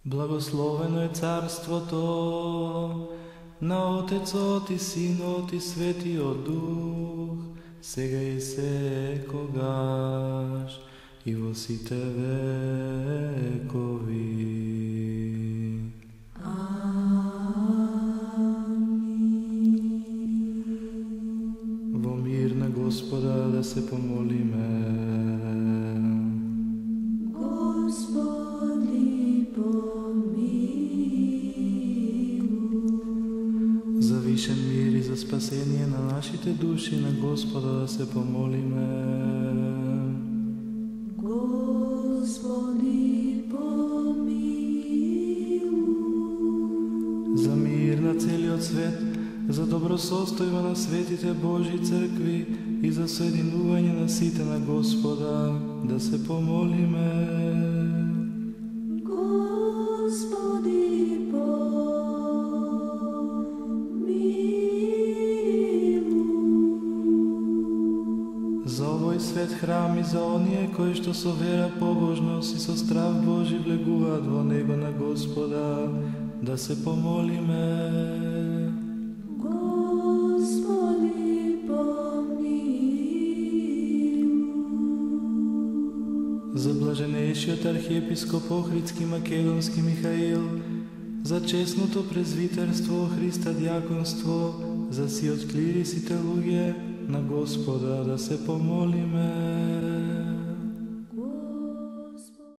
Благословено е царството на Отецот и Синот и Светиот Дух, сега и секогаш и во сите векови. Амин. Во мир на Господа да се помолиме. Господи, помилуј. За вишен мир и за спасение на нашите души на Господа да се помолиме. Господи, помилуј. За мир на целиот свет, за добросостојба на светите Божји цркви и за соединување на сите на Господа да се помолиме. Господи, помилуј. За овој свет храм и за оние кои што со вера, побожност и со страв Божи влегуваат во него на Господа да се помолиме. Господи, помилуј. За блаженејшиот архиепископ Охридски Македонски Михаил, за честното презвитерство Христа дјаконство, за сиот клир и сите луѓе на Господа да се помолиме.